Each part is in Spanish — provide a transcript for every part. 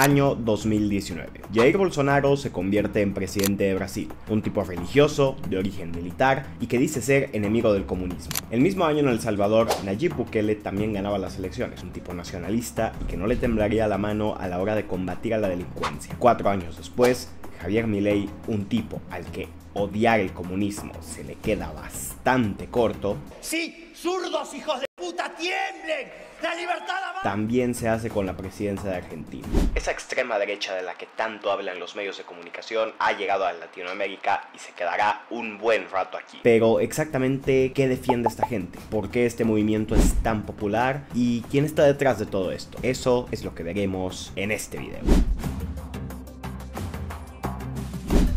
Año 2019. Jair Bolsonaro se convierte en presidente de Brasil, un tipo religioso, de origen militar y que dice ser enemigo del comunismo. El mismo año en El Salvador, Nayib Bukele también ganaba las elecciones, un tipo nacionalista y que no le temblaría la mano a la hora de combatir a la delincuencia. 4 años después, Javier Milei, un tipo al que odiar el comunismo se le queda bastante corto. ¡Sí, zurdos hijos de puta, tiemblen! ¡La libertad avanza! También se hace con la presidencia de Argentina. Esa extrema derecha de la que tanto hablan los medios de comunicación ha llegado a Latinoamérica y se quedará un buen rato aquí. Pero exactamente, ¿qué defiende esta gente? ¿Por qué este movimiento es tan popular? ¿Y quién está detrás de todo esto? Eso es lo que veremos en este video.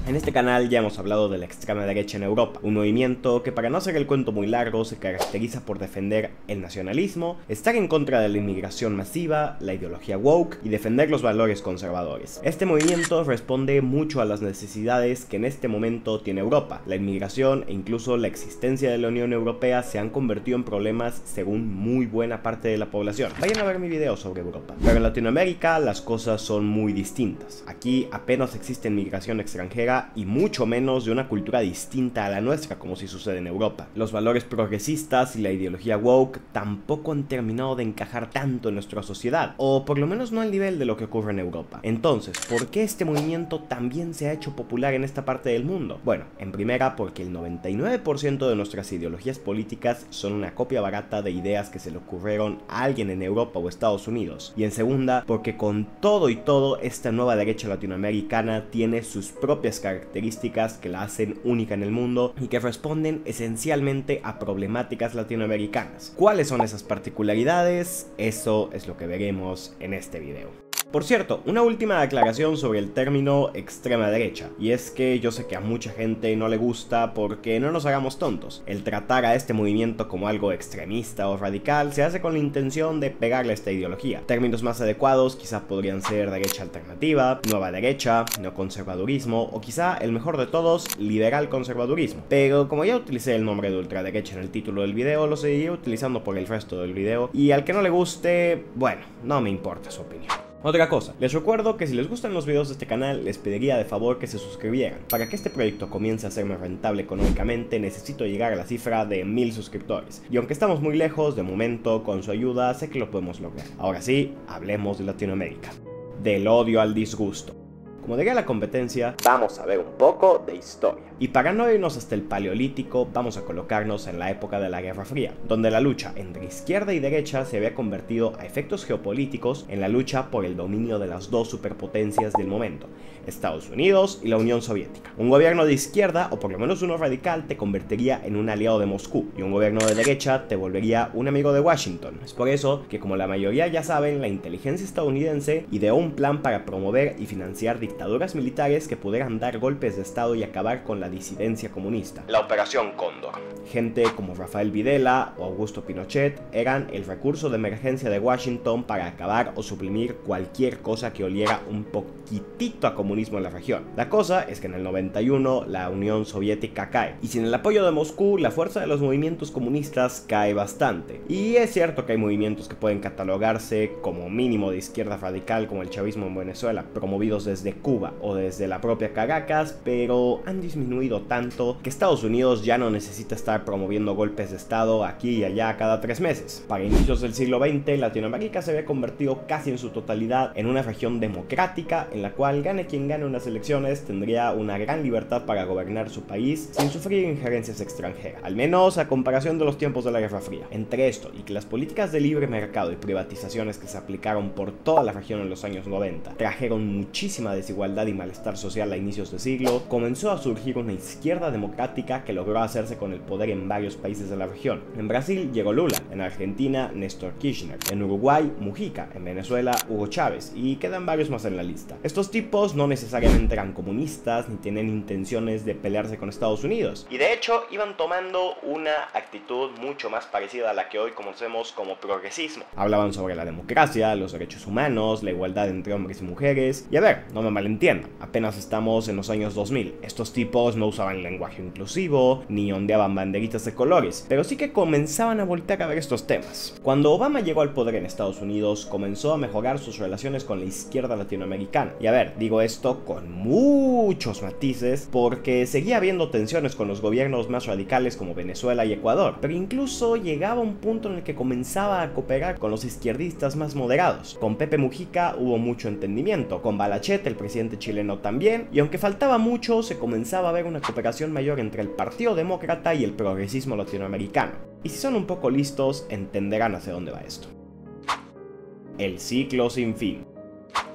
En este canal ya hemos hablado de la extrema derecha en Europa, un movimiento que, para no hacer el cuento muy largo, se caracteriza por defender el nacionalismo, estar en contra de la inmigración masiva, la ideología woke y defender los valores conservadores. Este movimiento responde mucho a las necesidades que en este momento tiene Europa. La inmigración e incluso la existencia de la Unión Europea se han convertido en problemas según muy buena parte de la población. Vayan a ver mi video sobre Europa. Pero en Latinoamérica las cosas son muy distintas. Aquí apenas existe inmigración extranjera y mucho menos de una cultura distinta a la nuestra, como si sucede en Europa. Los valores progresistas y la ideología woke tampoco han terminado de encajar tanto en nuestra sociedad, o por lo menos no al nivel de lo que ocurre en Europa. Entonces, ¿por qué este movimiento también se ha hecho popular en esta parte del mundo? Bueno, en primera, porque el 99% de nuestras ideologías políticas son una copia barata de ideas que se le ocurrieron a alguien en Europa o Estados Unidos. Y en segunda, porque con todo y todo, esta nueva derecha latinoamericana tiene sus propias características que la hacen única en el mundo y que responden esencialmente a problemáticas latinoamericanas. ¿Cuáles son esas particularidades? Eso es lo que veremos en este video. Por cierto, una última aclaración sobre el término extrema derecha, y es que yo sé que a mucha gente no le gusta porque no nos hagamos tontos. El tratar a este movimiento como algo extremista o radical se hace con la intención de pegarle a esta ideología. Términos más adecuados quizá podrían ser derecha alternativa, nueva derecha, neoconservadurismo o quizá el mejor de todos, liberal conservadurismo. Pero como ya utilicé el nombre de ultraderecha en el título del video, lo seguiré utilizando por el resto del video, y al que no le guste, bueno, no me importa su opinión. Otra cosa, les recuerdo que si les gustan los videos de este canal, les pediría de favor que se suscribieran. Para que este proyecto comience a serme rentable económicamente, necesito llegar a la cifra de 1000 suscriptores. Y aunque estamos muy lejos, de momento, con su ayuda, sé que lo podemos lograr. Ahora sí, hablemos de Latinoamérica. Del odio al disgusto. Como diría la competencia, vamos a ver un poco de historia. Y para no irnos hasta el Paleolítico, vamos a colocarnos en la época de la Guerra Fría, donde la lucha entre izquierda y derecha se había convertido a efectos geopolíticos en la lucha por el dominio de las dos superpotencias del momento, Estados Unidos y la Unión Soviética. Un gobierno de izquierda, o por lo menos uno radical, te convertiría en un aliado de Moscú, y un gobierno de derecha te volvería un amigo de Washington. Es por eso que, como la mayoría ya saben, la inteligencia estadounidense ideó un plan para promover y financiar dictaduras militares que pudieran dar golpes de estado y acabar con la disidencia comunista. La Operación Cóndor. Gente como Rafael Videla o Augusto Pinochet eran el recurso de emergencia de Washington para acabar o suprimir cualquier cosa que oliera un poquitito a comunismo en la región. La cosa es que en el 91 la Unión Soviética cae, y sin el apoyo de Moscú, la fuerza de los movimientos comunistas cae bastante. Y es cierto que hay movimientos que pueden catalogarse como mínimo de izquierda radical, como el chavismo en Venezuela, promovidos desde Cuba o desde la propia Caracas, pero han disminuido tanto que Estados Unidos ya no necesita estar promoviendo golpes de estado aquí y allá cada 3 meses. Para inicios del siglo XX, Latinoamérica se había convertido casi en su totalidad en una región democrática en la cual gane quien gane unas elecciones tendría una gran libertad para gobernar su país sin sufrir injerencias extranjeras, al menos a comparación de los tiempos de la Guerra Fría. Entre esto y que las políticas de libre mercado y privatizaciones que se aplicaron por toda la región en los años 90 trajeron muchísima desigualdad y malestar social a inicios de siglo, comenzó a surgir una izquierda democrática que logró hacerse con el poder en varios países de la región. En Brasil llegó Lula, en Argentina Néstor Kirchner, en Uruguay Mujica, en Venezuela Hugo Chávez, y quedan varios más en la lista. Estos tipos no necesariamente eran comunistas ni tenían intenciones de pelearse con Estados Unidos, y de hecho iban tomando una actitud mucho más parecida a la que hoy conocemos como progresismo. Hablaban sobre la democracia, los derechos humanos, la igualdad entre hombres y mujeres, y a ver, no me malentiendan, apenas estamos en los años 2000, estos tipos no usaban lenguaje inclusivo, ni ondeaban banderitas de colores, pero sí que comenzaban a voltear a ver estos temas. Cuando Obama llegó al poder en Estados Unidos, comenzó a mejorar sus relaciones con la izquierda latinoamericana, y a ver, digo esto con muchos matices, porque seguía habiendo tensiones con los gobiernos más radicales como Venezuela y Ecuador, pero incluso llegaba un punto en el que comenzaba a cooperar con los izquierdistas más moderados. Con Pepe Mujica hubo mucho entendimiento, con Balachet, el presidente chileno, también, y aunque faltaba mucho, se comenzaba a ver una cooperación mayor entre el Partido Demócrata y el progresismo latinoamericano. Y si son un poco listos, entenderán hacia dónde va esto. El ciclo sin fin.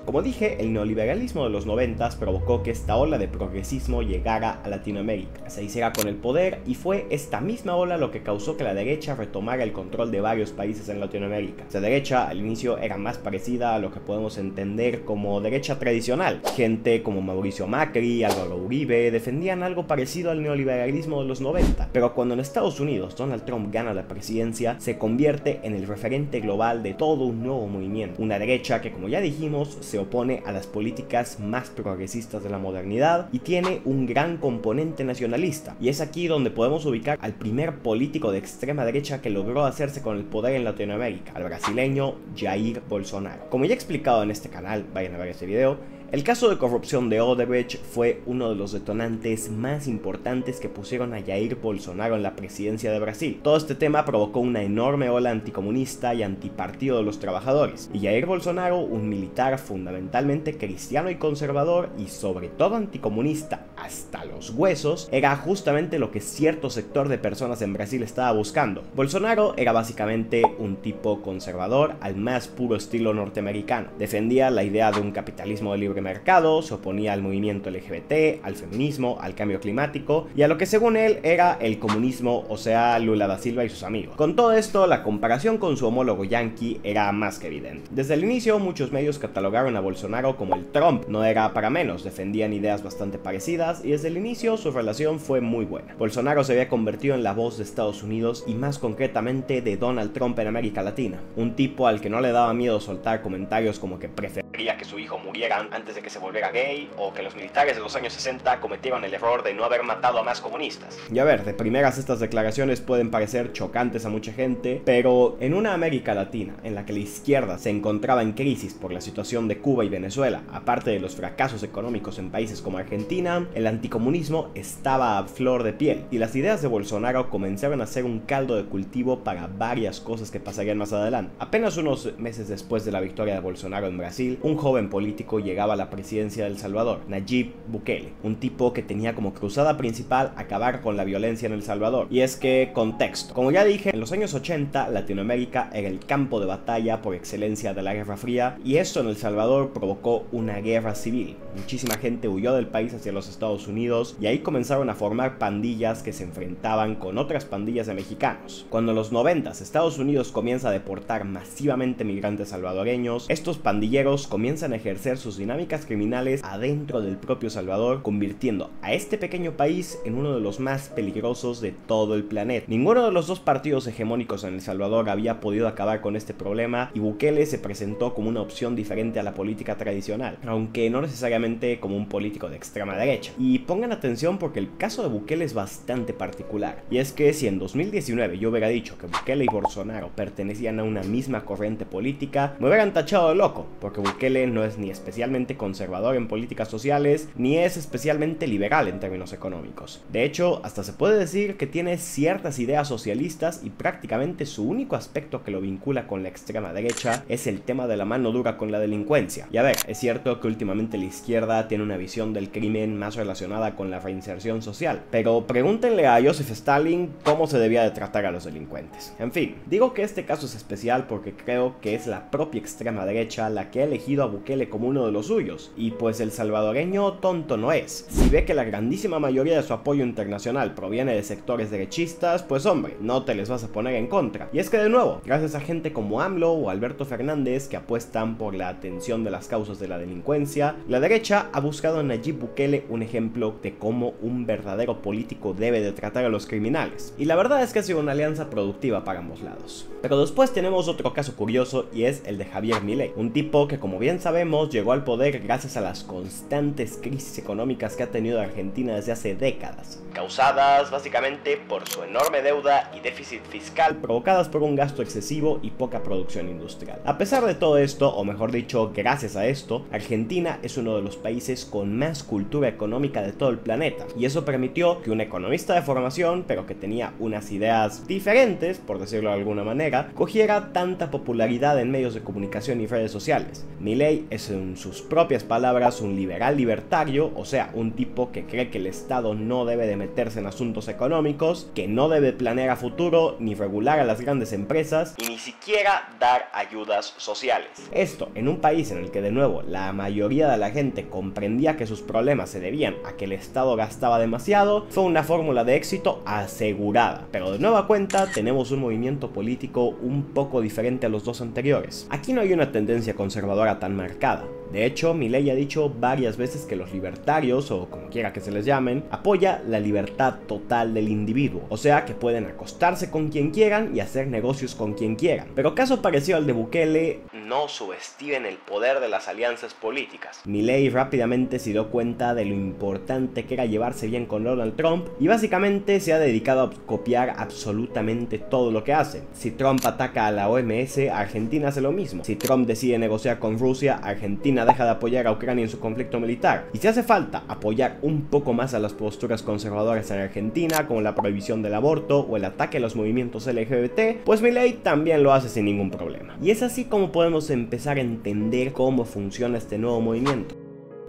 Como dije, el neoliberalismo de los 90s provocó que esta ola de progresismo llegara a Latinoamérica, se hiciera con el poder, y fue esta misma ola lo que causó que la derecha retomara el control de varios países en Latinoamérica. Esa derecha al inicio era más parecida a lo que podemos entender como derecha tradicional. Gente como Mauricio Macri, Álvaro Uribe defendían algo parecido al neoliberalismo de los 90, pero cuando en Estados Unidos Donald Trump gana la presidencia, se convierte en el referente global de todo un nuevo movimiento, una derecha que, como ya dijimos, se opone a las políticas más progresistas de la modernidad y tiene un gran componente nacionalista, y es aquí donde podemos ubicar al primer político de extrema derecha que logró hacerse con el poder en Latinoamérica, al brasileño Jair Bolsonaro. Como ya he explicado en este canal, vayan a ver este video, el caso de corrupción de Odebrecht fue uno de los detonantes más importantes que pusieron a Jair Bolsonaro en la presidencia de Brasil. Todo este tema provocó una enorme ola anticomunista y antipartido de los trabajadores, y Jair Bolsonaro, un militar fundamentalmente cristiano y conservador y sobre todo anticomunista hasta los huesos, era justamente lo que cierto sector de personas en Brasil estaba buscando. Bolsonaro era básicamente un tipo conservador al más puro estilo norteamericano. Defendía la idea de un capitalismo de libre mercado, se oponía al movimiento LGBT, al feminismo, al cambio climático y a lo que según él era el comunismo, o sea, Lula da Silva y sus amigos. Con todo esto, la comparación con su homólogo yanqui era más que evidente. Desde el inicio, muchos medios catalogaron a Bolsonaro como el Trump, no era para menos, defendían ideas bastante parecidas y desde el inicio su relación fue muy buena. Bolsonaro se había convertido en la voz de Estados Unidos y más concretamente de Donald Trump en América Latina, un tipo al que no le daba miedo soltar comentarios como que prefería que su hijo muriera antes de que se volviera gay, o que los militares de los años 60 cometieron el error de no haber matado a más comunistas. Y a ver, de primeras estas declaraciones pueden parecer chocantes a mucha gente, pero en una América Latina en la que la izquierda se encontraba en crisis por la situación de Cuba y Venezuela, aparte de los fracasos económicos en países como Argentina, el anticomunismo estaba a flor de piel, y las ideas de Bolsonaro comenzaron a ser un caldo de cultivo para varias cosas que pasarían más adelante. Apenas unos meses después de la victoria de Bolsonaro en Brasil, un joven político llegaba a la presidencia de El Salvador, Nayib Bukele, un tipo que tenía como cruzada principal acabar con la violencia en El Salvador. Y es que, contexto, como ya dije, en los años 80 Latinoamérica era el campo de batalla por excelencia de la Guerra Fría, y esto en El Salvador provocó una guerra civil. Muchísima gente huyó del país hacia los Estados Unidos y ahí comenzaron a formar pandillas que se enfrentaban con otras pandillas de mexicanos. Cuando en los 90s Estados Unidos comienza a deportar masivamente migrantes salvadoreños, estos pandilleros comienzan a ejercer sus dinámicas criminales adentro del propio Salvador, convirtiendo a este pequeño país en uno de los más peligrosos de todo el planeta. Ninguno de los dos partidos hegemónicos en El Salvador había podido acabar con este problema y Bukele se presentó como una opción diferente a la política tradicional, aunque no necesariamente como un político de extrema derecha. Y pongan atención porque el caso de Bukele es bastante particular, y es que si en 2019 yo hubiera dicho que Bukele y Bolsonaro pertenecían a una misma corriente política, me hubieran tachado de loco, porque Bukele no es ni especialmente conservador en políticas sociales, ni es especialmente liberal en términos económicos. De hecho, hasta se puede decir que tiene ciertas ideas socialistas y prácticamente su único aspecto que lo vincula con la extrema derecha es el tema de la mano dura con la delincuencia. Y a ver, es cierto que últimamente la izquierda tiene una visión del crimen más relacionada relacionada con la reinserción social. Pero pregúntenle a Joseph Stalin cómo se debía de tratar a los delincuentes. En fin, digo que este caso es especial porque creo que es la propia extrema derecha la que ha elegido a Bukele como uno de los suyos, y pues el salvadoreño tonto no es. Si ve que la grandísima mayoría de su apoyo internacional proviene de sectores derechistas, pues hombre, no te les vas a poner en contra. Y es que de nuevo, gracias a gente como AMLO o Alberto Fernández que apuestan por la atención de las causas de la delincuencia, la derecha ha buscado en Nayib Bukele un ejemplo de cómo un verdadero político debe de tratar a los criminales. Y la verdad es que ha sido una alianza productiva para ambos lados. Pero después tenemos otro caso curioso y es el de Javier Milei, un tipo que, como bien sabemos, llegó al poder gracias a las constantes crisis económicas que ha tenido Argentina desde hace décadas, causadas básicamente por su enorme deuda y déficit fiscal provocadas por un gasto excesivo y poca producción industrial. A pesar de todo esto, o mejor dicho, gracias a esto, Argentina es uno de los países con más cultura económica de todo el planeta, y eso permitió que un economista de formación, pero que tenía unas ideas diferentes, por decirlo de alguna manera, cogiera tanta popularidad en medios de comunicación y redes sociales. Milei es, en sus propias palabras, un liberal libertario, o sea, un tipo que cree que el Estado no debe de meterse en asuntos económicos, que no debe planear a futuro ni regular a las grandes empresas y ni siquiera dar ayudas sociales. Esto en un país en el que de nuevo la mayoría de la gente comprendía que sus problemas se debían a que el Estado gastaba demasiado, fue una fórmula de éxito asegurada. Pero de nueva cuenta tenemos un movimiento político un poco diferente a los dos anteriores. Aquí no hay una tendencia conservadora tan marcada. De hecho, Milei ha dicho varias veces que los libertarios, o como quiera que se les llamen, apoya la libertad total del individuo, o sea que pueden acostarse con quien quieran y hacer negocios con quien quieran. Pero caso parecido al de Bukele, no subestimen el poder de las alianzas políticas. Milei rápidamente se dio cuenta de lo importante que era llevarse bien con Donald Trump y básicamente se ha dedicado a copiar absolutamente todo lo que hace. Si Trump ataca a la OMS, Argentina hace lo mismo. Si Trump decide negociar con Rusia, Argentina deja de apoyar a Ucrania en su conflicto militar. Y si hace falta apoyar un poco más a las posturas conservadoras en Argentina, como la prohibición del aborto o el ataque a los movimientos LGBT, pues Milei también lo hace sin ningún problema. Y es así como podemos empezar a entender cómo funciona este nuevo movimiento.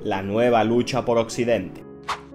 La nueva lucha por Occidente.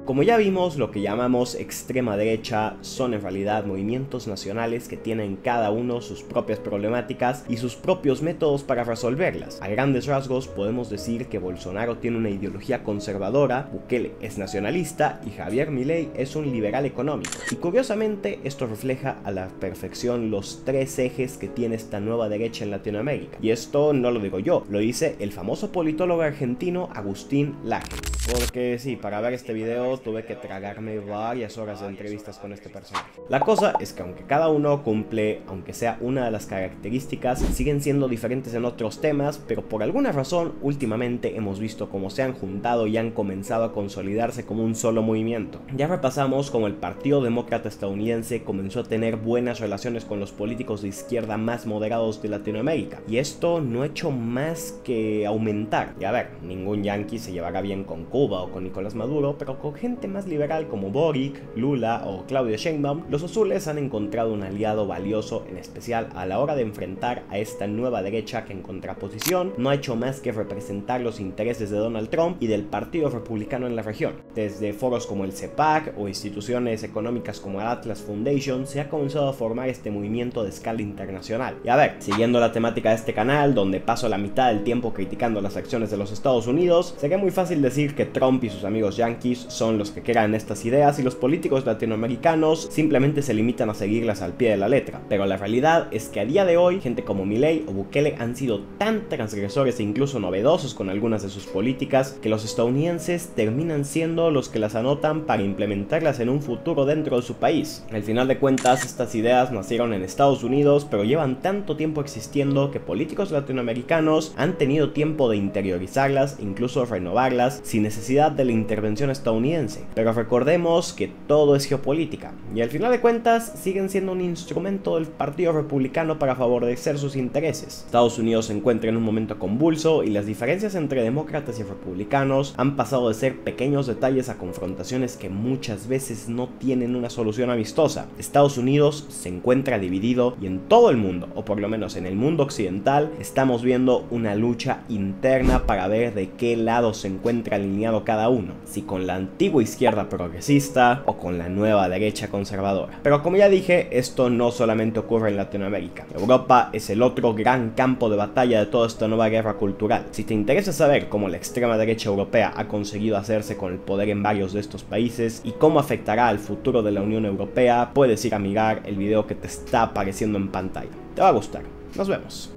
Como ya vimos, lo que llamamos extrema derecha son en realidad movimientos nacionales que tienen cada uno sus propias problemáticas y sus propios métodos para resolverlas. A grandes rasgos podemos decir que Bolsonaro tiene una ideología conservadora, Bukele es nacionalista y Javier Milei es un liberal económico. Y curiosamente esto refleja a la perfección los tres ejes que tiene esta nueva derecha en Latinoamérica. Y esto no lo digo yo, lo dice el famoso politólogo argentino Agustín Laje. Porque sí, para ver este video tuve que tragarme varias horas de entrevistas con este personaje. La cosa es que aunque cada uno cumple, aunque sea una de las características, siguen siendo diferentes en otros temas, pero por alguna razón últimamente hemos visto cómo se han juntado y han comenzado a consolidarse como un solo movimiento. Ya repasamos cómo el Partido Demócrata estadounidense comenzó a tener buenas relaciones con los políticos de izquierda más moderados de Latinoamérica, y esto no ha hecho más que aumentar. Y a ver, ningún yanqui se llevará bien con Cuba o con Nicolás Maduro, pero con gente más liberal como Boric, Lula o Claudia Sheinbaum, los azules han encontrado un aliado valioso, en especial a la hora de enfrentar a esta nueva derecha que en contraposición no ha hecho más que representar los intereses de Donald Trump y del Partido Republicano en la región. Desde foros como el CEPAC o instituciones económicas como el Atlas Foundation se ha comenzado a formar este movimiento de escala internacional. Y a ver, siguiendo la temática de este canal, donde paso la mitad del tiempo criticando las acciones de los Estados Unidos, sería muy fácil decir que Trump y sus amigos yanquis son los que crean estas ideas y los políticos latinoamericanos simplemente se limitan a seguirlas al pie de la letra. Pero la realidad es que a día de hoy, gente como Milei o Bukele han sido tan transgresores e incluso novedosos con algunas de sus políticas que los estadounidenses terminan siendo los que las anotan para implementarlas en un futuro dentro de su país. Al final de cuentas, estas ideas nacieron en Estados Unidos, pero llevan tanto tiempo existiendo que políticos latinoamericanos han tenido tiempo de interiorizarlas, incluso renovarlas, sin necesidad de la intervención estadounidense. Pero recordemos que todo es geopolítica, y al final de cuentas siguen siendo un instrumento del Partido Republicano para favorecer sus intereses. Estados Unidos se encuentra en un momento convulso y las diferencias entre demócratas y republicanos han pasado de ser pequeños detalles a confrontaciones que muchas veces no tienen una solución amistosa. Estados Unidos se encuentra dividido y en todo el mundo, o por lo menos en el mundo occidental, estamos viendo una lucha interna para ver de qué lado se encuentra alineado cada uno. Si con la antigua antigua izquierda progresista o con la nueva derecha conservadora. Pero como ya dije, esto no solamente ocurre en Latinoamérica. Europa es el otro gran campo de batalla de toda esta nueva guerra cultural. Si te interesa saber cómo la extrema derecha europea ha conseguido hacerse con el poder en varios de estos países y cómo afectará al futuro de la Unión Europea, puedes ir a mirar el video que te está apareciendo en pantalla. Te va a gustar. Nos vemos.